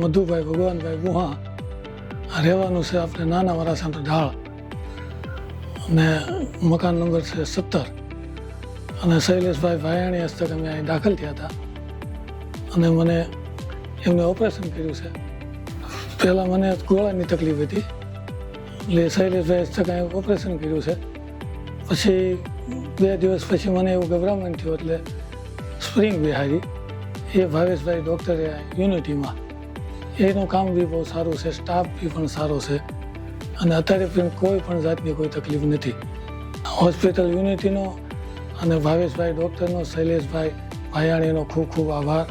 મધુભાઈ ભગવાનભાઈ ગુહા. રહેવાનું છે આપણે નાના વરાસાનો ઢાળ અને મકાન નંબર છે 17. અને શૈલેષભાઈ ભાયાણી હસ્તક અમે અહીં દાખલ થયા હતા અને મને એમને ઓપરેશન કર્યું છે. પહેલાં મને ગોળાની તકલીફ હતી એટલે શૈલેષભાઈ હસ્તક અહીં ઓપરેશન કર્યું છે. પછી 2 દિવસ પછી મને એવું ગભરામણ થયું એટલે સ્પ્રિંગ બિહારી એ ભાવેશભાઈ ડૉક્ટરે યુનિટીમાં એનું કામ બી બહુ સારું છે, સ્ટાફ બી પણ સારો છે અને અત્યારે પણ કોઈ પણ જાતની કોઈ તકલીફ નથી. હોસ્પિટલ યુનિટીનો અને ભાવેશભાઈ ડૉક્ટરનો, શૈલેષભાઈ ભાયાણીનો ખૂબ ખૂબ આભાર.